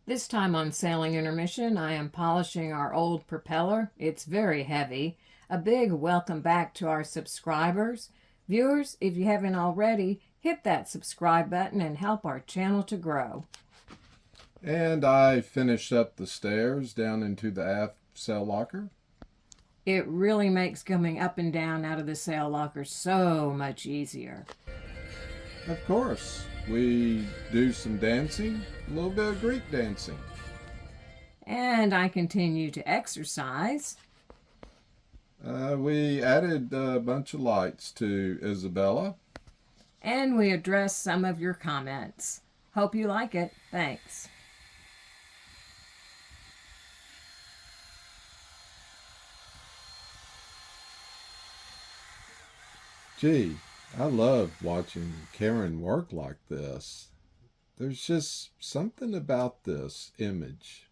This time on Sailing Intermission, I am polishing our old propeller. It's very heavy. A big welcome back to our subscribers. Viewers, if you haven't already, hit that subscribe button and help our channel to grow. And I finished up the stairs down into the aft sail locker. It really makes coming up and down out of the sail locker so much easier. Of course, we do some dancing, a little bit of Greek dancing. And I continue to exercise. We added a bunch of lights to Isabella. And we address some of your comments. Hope you like it. Thanks. Gee, I love watching Karen work like this. There's just something about this image.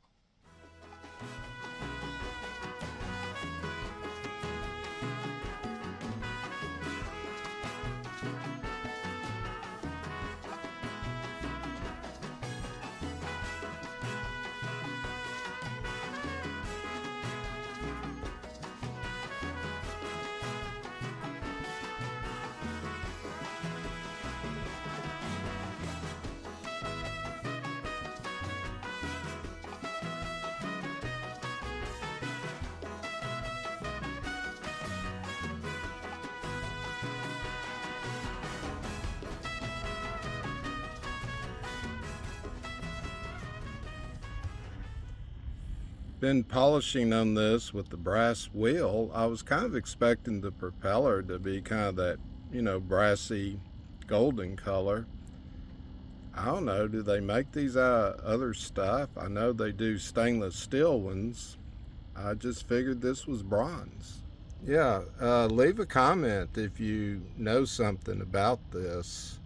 Been polishing on this with the brass wheel. I was kind of expecting the propeller to be kind of that, brassy golden color. I don't know, do they make these out of other stuff? I know they do stainless steel ones. I just figured this was bronze. Yeah, leave a comment if you know something about this.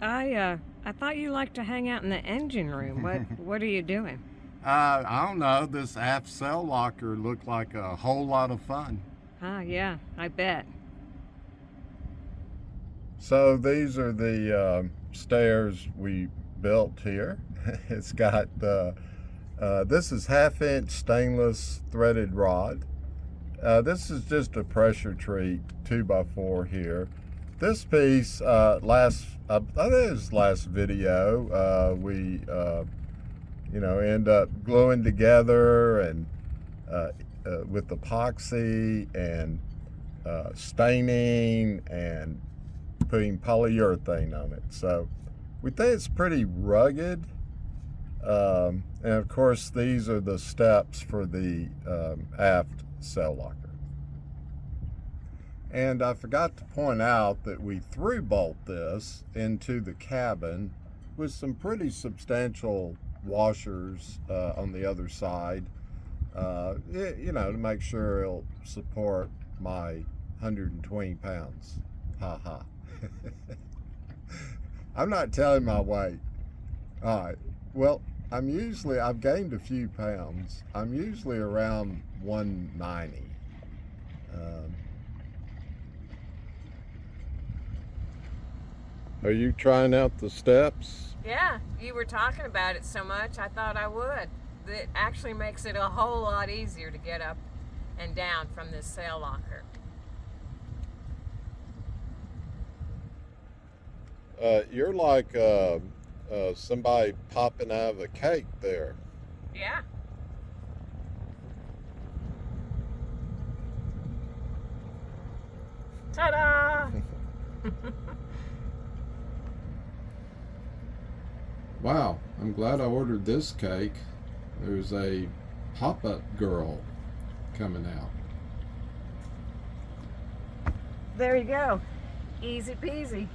I thought you liked to hang out in the engine room. What are you doing? I don't know, this aft sail locker looked like a whole lot of fun. Yeah, I bet. So these are the stairs we built here. It's got, this is 1/2-inch stainless threaded rod. This is just a pressure treat 2x4 here. This piece, I think it was last video, we end up gluing together and with epoxy and staining and putting polyurethane on it. So we think it's pretty rugged. And of course, these are the steps for the aft sail locker. And I forgot to point out that we through bolt this into the cabin with some pretty substantial washers on the other side, to make sure it'll support my 120 pounds. Ha ha. I'm not telling my weight. All right. Well, I've gained a few pounds. I'm usually around 190. Are you trying out the steps? Yeah, you were talking about it so much, I thought I would. It actually makes it a whole lot easier to get up and down from this sail locker. You're like somebody popping out of a cake there. Yeah. Ta-da! Wow, I'm glad I ordered this cake. There's a pop-up girl coming out. There you go. Easy peasy.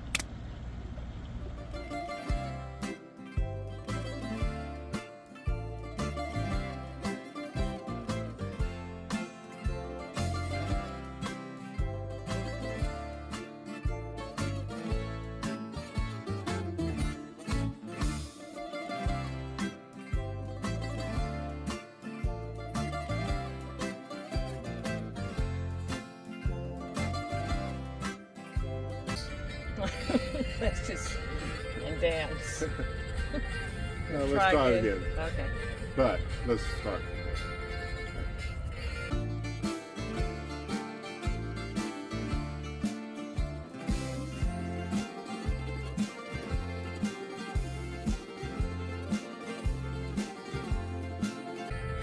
Let's just dance. No, let's try it again. Okay. But let's start.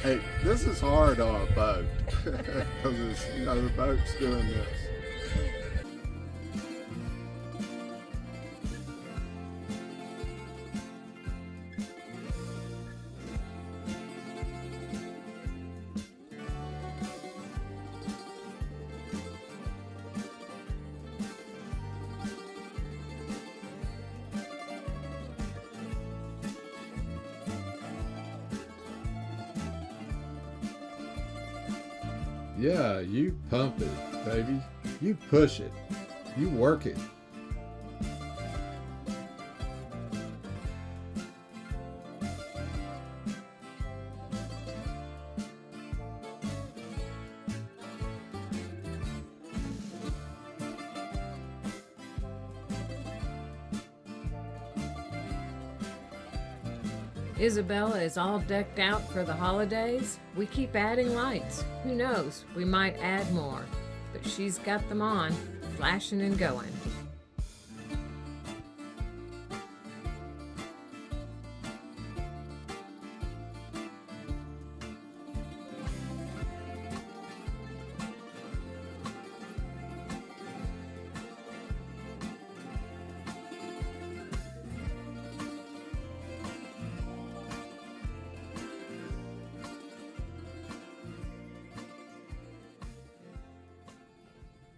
Hey, this is hard on a boat because the boat's doing this. Yeah, you pump it, baby. You push it. You work it. Isabella is all decked out for the holidays. We keep adding lights. Who knows, we might add more. But she's got them on, flashing and going.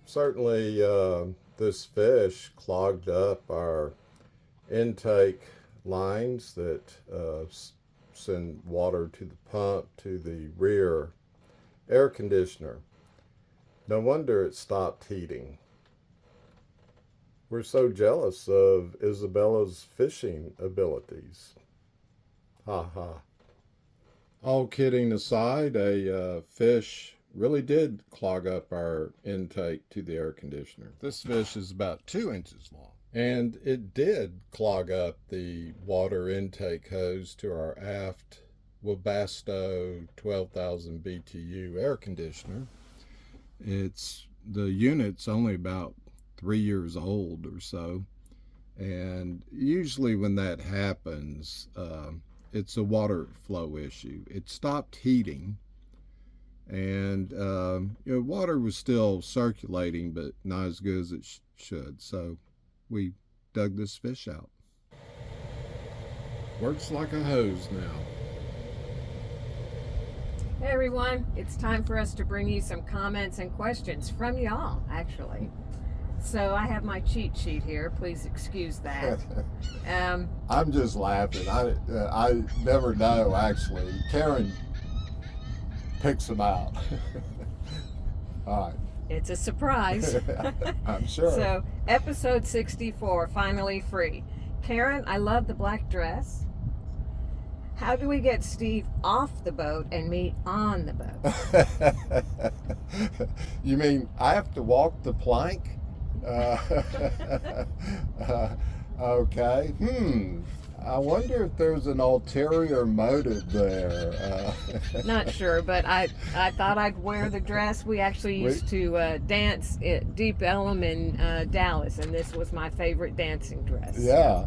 Certainly, this fish clogged up our intake lines that send water to the pump to the rear air conditioner. No wonder it stopped heating. We're so jealous of Isabella's fishing abilities. Ha ha. All kidding aside, a fish really did clog up our intake to the air conditioner. This fish is about 2 inches long. And it did clog up the water intake hose to our aft Webasto 12,000 BTU air conditioner. The unit's only about 3 years old or so. And usually when that happens, it's a water flow issue. It stopped heating. And water was still circulating, but not as good as it should. So we dug this fish out. Works like a hose now. Hey everyone, it's time for us to bring you some comments and questions from y'all, actually. So I have my cheat sheet here. Please excuse that. I'm just laughing. I never know, actually. Karen picks them out. All right. It's a surprise. I'm sure. So, episode 64, finally free. Karen, I love the black dress. How do we get Steve off the boat and me on the boat? You mean I have to walk the plank? Okay. I wonder if there's an ulterior motive there. Not sure, but I thought I'd wear the dress. We actually used to dance at Deep Ellum in Dallas, and this was my favorite dancing dress. Yeah.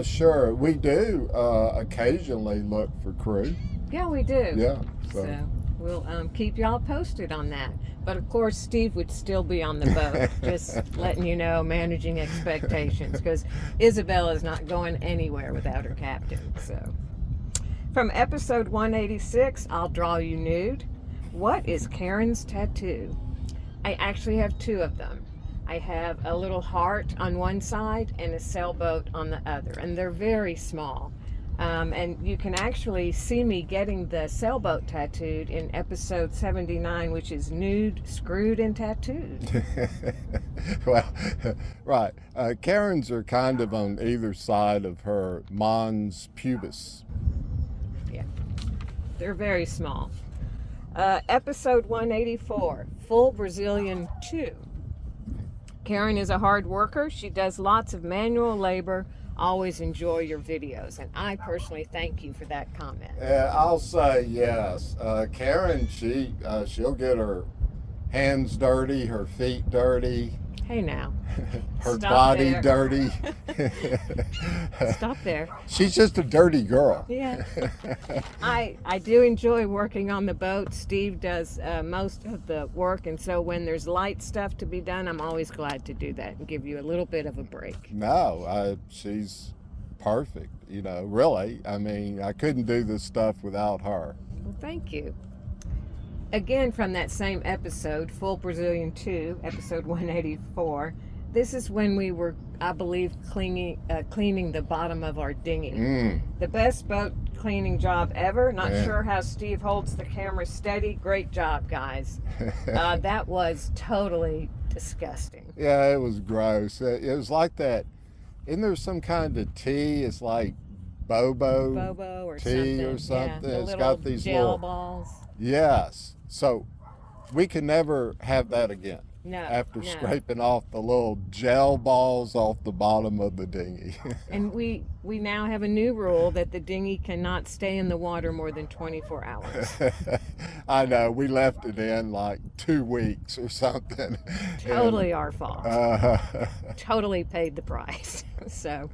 Sure. We do occasionally look for crew. Yeah, we do. Yeah. So we'll keep y'all posted on that. But of course, Steve would still be on the boat, just letting you know, managing expectations, because Isabella's not going anywhere without her captain. So, from episode 186, I'll draw you nude. What is Karen's tattoo? I actually have 2 of them. I have a little heart on one side and a sailboat on the other, and they're very small. And you can actually see me getting the sailboat tattooed in episode 79, which is nude, screwed, and tattooed. Well, right. Karen's are kind of on either side of her mons pubis. Yeah, they're very small. Episode 184, Full Brazilian 2. Karen is a hard worker. She does lots of manual labor always enjoy your videos, and I personally thank you for that comment. I'll say yes. Karen, she'll get her hands dirty, her feet dirty, Hey now. her Stop body there. dirty. Stop there. She's just a dirty girl. Yeah. I do enjoy working on the boat. Steve does most of the work, and so when there's light stuff to be done, I'm always glad to do that and give you a little bit of a break. No, she's perfect. You know, really. I mean, I couldn't do this stuff without her. Well, thank you. Again, from that same episode, Full Brazilian 2, episode 184, this is when we were, I believe, cleaning the bottom of our dinghy. The best boat cleaning job ever. Not sure how Steve holds the camera steady. Great job, guys. That was totally disgusting. Yeah, it was gross. It was like that. Isn't there some kind of tea? It's like bobo or tea something. or something. Yeah, It's got these gel little balls. Yes. So we can never have that again. No. After no. scraping off the little gel balls off the bottom of the dinghy. And we now have a new rule that the dinghy cannot stay in the water more than 24 hours. I know. We left it in like 2 weeks or something. Totally our fault. And, Totally paid the price. So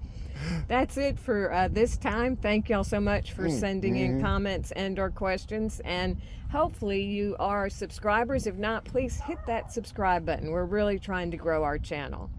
that's it for this time. Thank y'all so much for sending in comments and or questions, and hopefully you are subscribers. If not, please hit that subscribe button. We're really trying to grow our channel.